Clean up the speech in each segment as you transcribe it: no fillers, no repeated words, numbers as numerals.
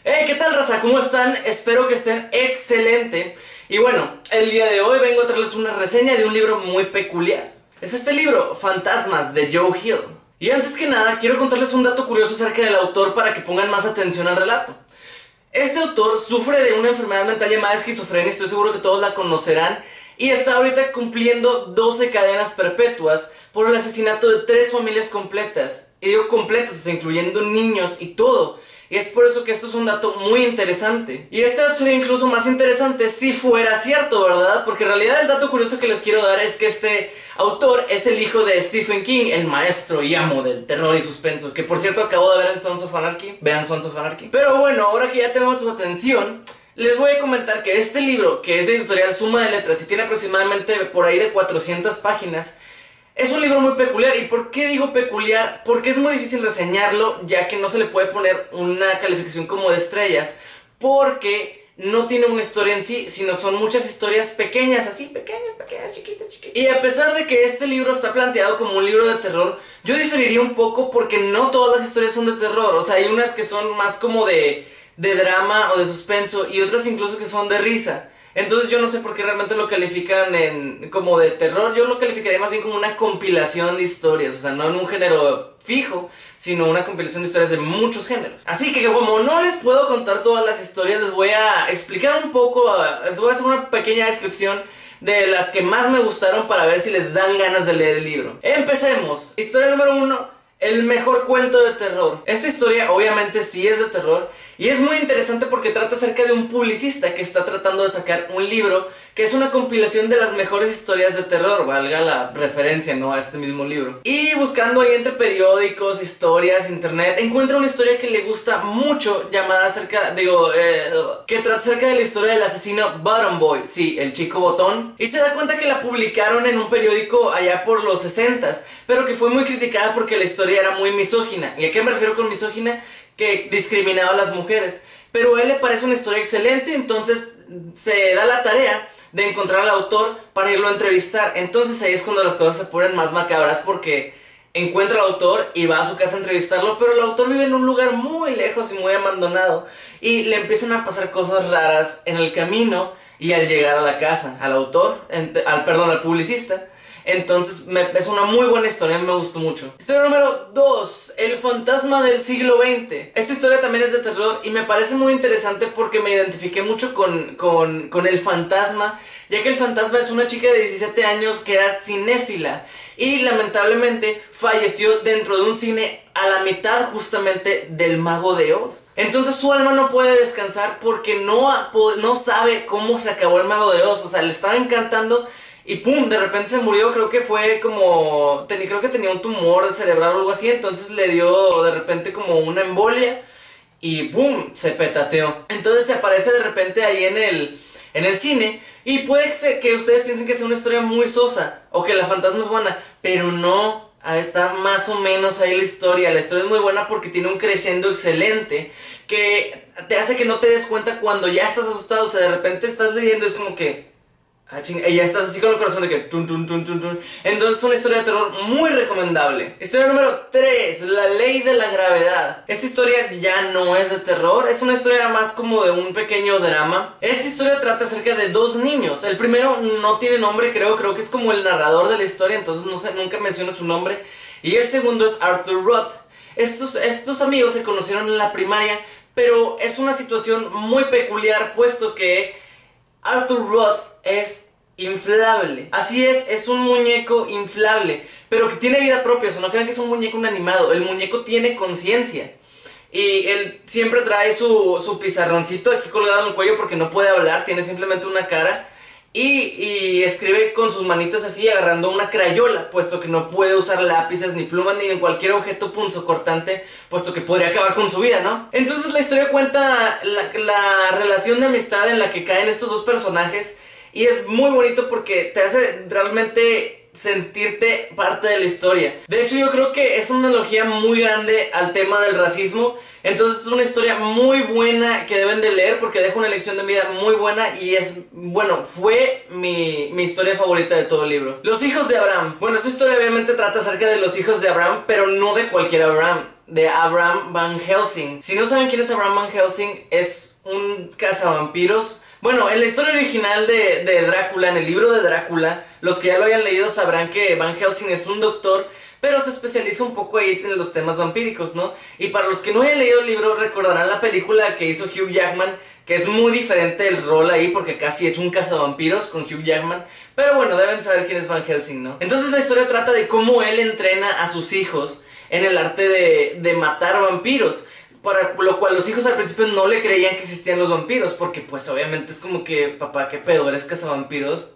Hey, ¿qué tal, raza? ¿Cómo están? Espero que estén excelente. Y bueno, el día de hoy vengo a traerles una reseña de un libro muy peculiar. Es este libro, Fantasmas, de Joe Hill. Y antes que nada, quiero contarles un dato curioso acerca del autor para que pongan más atención al relato. Este autor sufre de una enfermedad mental llamada esquizofrenia, estoy seguro que todos la conocerán, y está ahorita cumpliendo 12 cadenas perpetuas por el asesinato de 3 familias completas. Y digo completas, o sea, incluyendo niños y todo. Y es por eso que esto es un dato muy interesante. Y este dato sería incluso más interesante si fuera cierto, ¿verdad? Porque en realidad el dato curioso que les quiero dar es que este autor es el hijo de Stephen King, el maestro y amo del terror y suspenso. Que por cierto acabo de ver en Sons of Anarchy. Vean Sons of Anarchy. Pero bueno, ahora que ya tenemos tu atención, les voy a comentar que este libro, que es de editorial Suma de Letras y tiene aproximadamente por ahí de 400 páginas, es un libro muy peculiar. ¿Y por qué digo peculiar? Porque es muy difícil reseñarlo, ya que no se le puede poner una calificación como de estrellas, porque no tiene una historia en sí, sino son muchas historias pequeñas, así, pequeñas, chiquitas. Y a pesar de que este libro está planteado como un libro de terror, yo diferiría un poco porque no todas las historias son de terror. O sea, hay unas que son más como de drama o de suspenso y otras incluso que son de risa. Entonces yo no sé por qué realmente lo califican como de terror. Yo lo calificaría más bien como una compilación de historias, o sea, no en un género fijo, sino una compilación de historias de muchos géneros. Así que como no les puedo contar todas las historias, les voy a explicar un poco, les voy a hacer una pequeña descripción de las que más me gustaron para ver si les dan ganas de leer el libro. Empecemos. Historia número 1. El mejor cuento de terror. Esta historia obviamente sí es de terror y es muy interesante porque trata acerca de un publicista que está tratando de sacar un libro que es una compilación de las mejores historias de terror, valga la referencia, ¿no?, a este mismo libro. Y buscando ahí entre periódicos, historias, internet, encuentra una historia que le gusta mucho llamada que trata acerca de la historia del asesino Bottom Boy, sí, el chico botón, y se da cuenta que la publicaron en un periódico allá por los 60s, pero que fue muy criticada porque la historia era muy misógina. ¿Y a qué me refiero con misógina? Que discriminaba a las mujeres. Pero a él le parece una historia excelente, entonces se da la tarea de encontrar al autor para irlo a entrevistar. Entonces ahí es cuando las cosas se ponen más macabras, porque encuentra al autor y va a su casa a entrevistarlo, pero el autor vive en un lugar muy lejos y muy abandonado, y le empiezan a pasar cosas raras en el camino y al llegar a la casa, al publicista. Entonces es una muy buena historia, me gustó mucho. Historia número 2, El fantasma del siglo XX. Esta historia también es de terror y me parece muy interesante porque me identifiqué mucho con el fantasma, ya que el fantasma es una chica de 17 años que era cinéfila y lamentablemente falleció dentro de un cine a la mitad justamente del Mago de Oz. Entonces su alma no puede descansar porque no sabe cómo se acabó el Mago de Oz. O sea, le estaba encantando y pum, de repente se murió. Creo que fue como... creo que tenía un tumor cerebral o algo así. Entonces le dio de repente como una embolia y pum, se petateó. Entonces se aparece de repente ahí en el cine. Y puede ser que ustedes piensen que sea una historia muy sosa o que la fantasma es buena, pero no, está más o menos ahí la historia. La historia es muy buena porque tiene un crescendo excelente que te hace que no te des cuenta cuando ya estás asustado. O sea, de repente estás leyendo, es como que... y ya estás así con el corazón de que tun, tun, tun, tun, tun. Entonces es una historia de terror muy recomendable. Historia número 3, La ley de la gravedad. Esta historia ya no es de terror, es una historia más como de un pequeño drama. Esta historia trata acerca de 2 niños. El primero no tiene nombre, creo que es como el narrador de la historia, entonces no sé, nunca menciona su nombre. Y el segundo es Arthur Roth. Estos amigos se conocieron en la primaria, pero es una situación muy peculiar, puesto que Arthur Roth es inflable. Así es un muñeco inflable, pero que tiene vida propia. O sea, no crean que es un muñeco inanimado. El muñeco tiene conciencia. Y él siempre trae su pizarroncito aquí colgado en el cuello porque no puede hablar, tiene simplemente una cara. Y escribe con sus manitas así, agarrando una crayola, puesto que no puede usar lápices, ni plumas, ni en cualquier objeto punzocortante, puesto que podría acabar con su vida, ¿no? Entonces la historia cuenta la relación de amistad en la que caen estos 2 personajes. Y es muy bonito porque te hace realmente sentirte parte de la historia. De hecho, yo creo que es una analogía muy grande al tema del racismo. Entonces es una historia muy buena que deben de leer porque deja una lección de vida muy buena. Y fue mi historia favorita de todo el libro. Los hijos de Abraham. Bueno, esta historia obviamente trata acerca de los hijos de Abraham, pero no de cualquier Abraham. de Abraham Van Helsing. Si no saben quién es Abraham Van Helsing, es un cazavampiros. Bueno, en la historia original de Drácula, en el libro de Drácula, los que ya lo hayan leído sabrán que Van Helsing es un doctor, pero se especializa un poco ahí en los temas vampíricos, ¿no? Y para los que no hayan leído el libro, recordarán la película que hizo Hugh Jackman, que es muy diferente el rol ahí, porque casi es un cazavampiros con Hugh Jackman. Pero bueno, deben saber quién es Van Helsing, ¿no? Entonces la historia trata de cómo él entrena a sus hijos en el arte de matar vampiros. Para lo cual los hijos al principio no le creían que existían los vampiros, porque pues obviamente es como que, papá, ¿qué pedo? ¿Eres cazavampiros?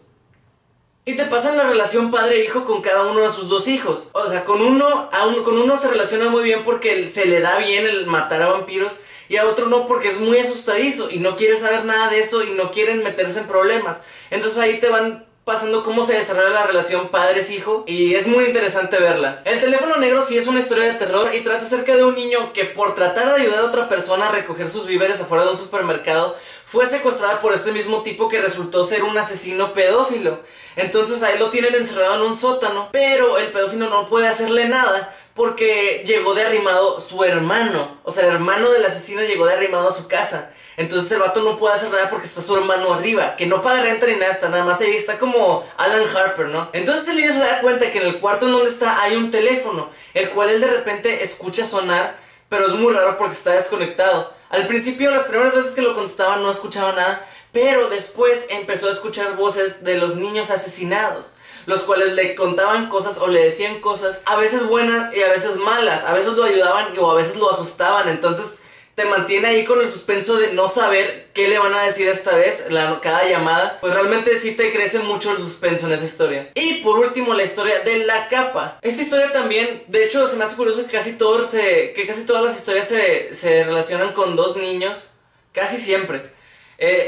Y te pasan la relación padre-hijo con cada uno de sus dos hijos. O sea, con uno se relaciona muy bien porque se le da bien el matar a vampiros, y a otro no porque es muy asustadizo y no quiere saber nada de eso y no quieren meterse en problemas. Entonces ahí te van pasando cómo se desarrolla la relación padres-hijo, y es muy interesante verla. El teléfono negro sí es una historia de terror y trata acerca de un niño que por tratar de ayudar a otra persona a recoger sus víveres afuera de un supermercado fue secuestrada por este mismo tipo que resultó ser un asesino pedófilo. Entonces ahí lo tienen encerrado en un sótano, pero el pedófilo no puede hacerle nada porque llegó de arrimado su hermano. O sea, el hermano del asesino llegó de arrimado a su casa. Entonces el vato no puede hacer nada porque está su hermano arriba, que no paga renta ni nada, está nada más ahí, está como Alan Harper, ¿no? Entonces el niño se da cuenta que en el cuarto en donde está hay un teléfono, el cual él de repente escucha sonar, pero es muy raro porque está desconectado. Al principio, las primeras veces que lo contestaba no escuchaba nada, pero después empezó a escuchar voces de los niños asesinados, los cuales le contaban cosas o le decían cosas, a veces buenas y a veces malas, a veces lo ayudaban o a veces lo asustaban. Entonces te mantiene ahí con el suspenso de no saber qué le van a decir esta vez, cada llamada. Pues realmente sí te crece mucho el suspenso en esa historia. Y por último, la historia de La Capa. Esta historia también, de hecho, se me hace curioso que casi todas las historias se relacionan con dos niños, casi siempre.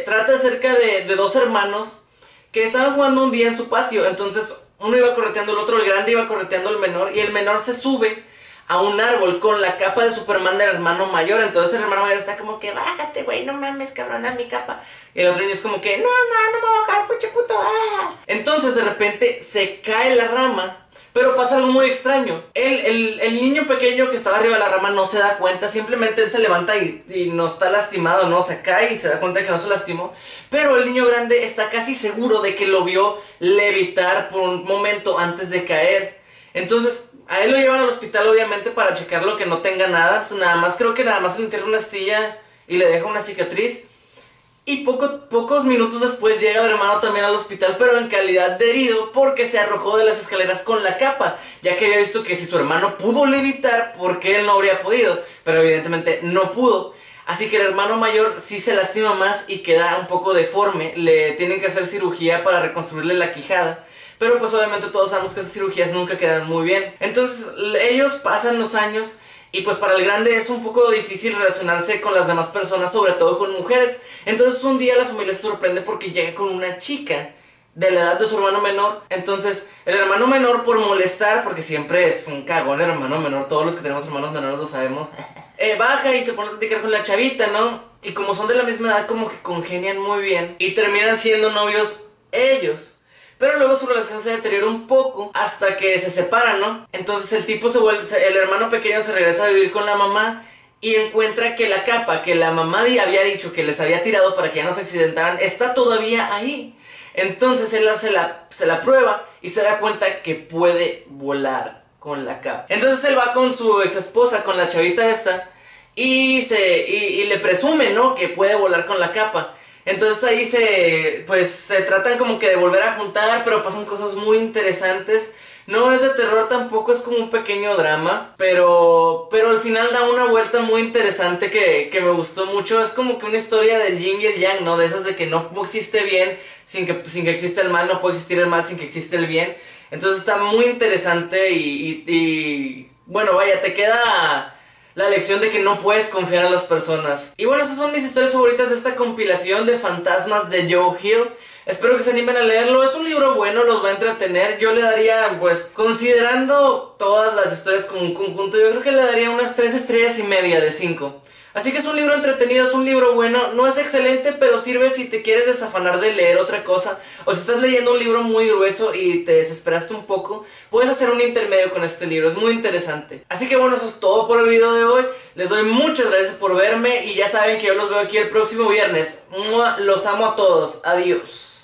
Trata acerca de dos hermanos que estaban jugando un día en su patio. Entonces uno iba correteando al otro, el grande iba correteando al menor, y el menor se sube a un árbol con la capa de Superman del hermano mayor. Entonces el hermano mayor está como que, bájate, güey, no mames, cabrón, da mi capa. Y el otro niño es como que, no me voy a bajar, puche puto. Entonces de repente se cae la rama, pero pasa algo muy extraño. El niño pequeño que estaba arriba de la rama no se da cuenta, simplemente él se levanta y no está lastimado, no, se cae y se da cuenta que no se lastimó. Pero el niño grande está casi seguro de que lo vio levitar por un momento antes de caer. Entonces a él lo llevan al hospital obviamente para checarlo que no tenga nada. Entonces creo que nada más le entierra una astilla y le deja una cicatriz. Y pocos minutos después llega el hermano también al hospital, pero en calidad de herido porque se arrojó de las escaleras con la capa, ya que había visto que si su hermano pudo levitar, ¿por qué él no habría podido? Pero evidentemente no pudo. Así que el hermano mayor sí se lastima más y queda un poco deforme. Le tienen que hacer cirugía para reconstruirle la quijada. Pero pues obviamente todos sabemos que esas cirugías nunca quedan muy bien. Entonces ellos pasan los años y pues para el grande es un poco difícil relacionarse con las demás personas, sobre todo con mujeres. Entonces un día la familia se sorprende porque llega con una chica de la edad de su hermano menor. Entonces el hermano menor, por molestar, porque siempre es un cagón el hermano menor, todos los que tenemos hermanos menores lo sabemos, baja y se pone a platicar con la chavita, ¿no? Y como son de la misma edad, como que congenian muy bien y terminan siendo novios ellos. Pero luego su relación se deteriora un poco hasta que se separan, ¿no? Entonces el hermano pequeño se regresa a vivir con la mamá y encuentra que la capa que la mamá había dicho que les había tirado para que ya no se accidentaran está todavía ahí. Entonces él se la prueba y se da cuenta que puede volar con la capa. Entonces él va con su ex esposa, con la chavita esta, y le presume, ¿no?, que puede volar con la capa. Entonces ahí se tratan como que de volver a juntar, pero pasan cosas muy interesantes. No es de terror tampoco, es como un pequeño drama, pero al final da una vuelta muy interesante que me gustó mucho. Es como que una historia del yin y el yang, ¿no? De esas de que no existe bien sin que exista el mal, no puede existir el mal sin que exista el bien. Entonces está muy interesante y bueno, vaya, te queda la lección de que no puedes confiar en las personas. Y bueno, esas son mis historias favoritas de esta compilación de fantasmas de Joe Hill. Espero que se animen a leerlo, es un libro bueno, los va a entretener. Yo le daría, pues, considerando todas las historias como un conjunto, yo creo que le daría unas 3 estrellas y media de 5. Así que es un libro entretenido, es un libro bueno, no es excelente, pero sirve si te quieres desafanar de leer otra cosa, o si estás leyendo un libro muy grueso y te desesperaste un poco, puedes hacer un intermedio con este libro, es muy interesante. Así que bueno, eso es todo por el video de hoy, les doy muchas gracias por verme y ya saben que yo los veo aquí el próximo viernes. ¡Mua! Los amo a todos, adiós.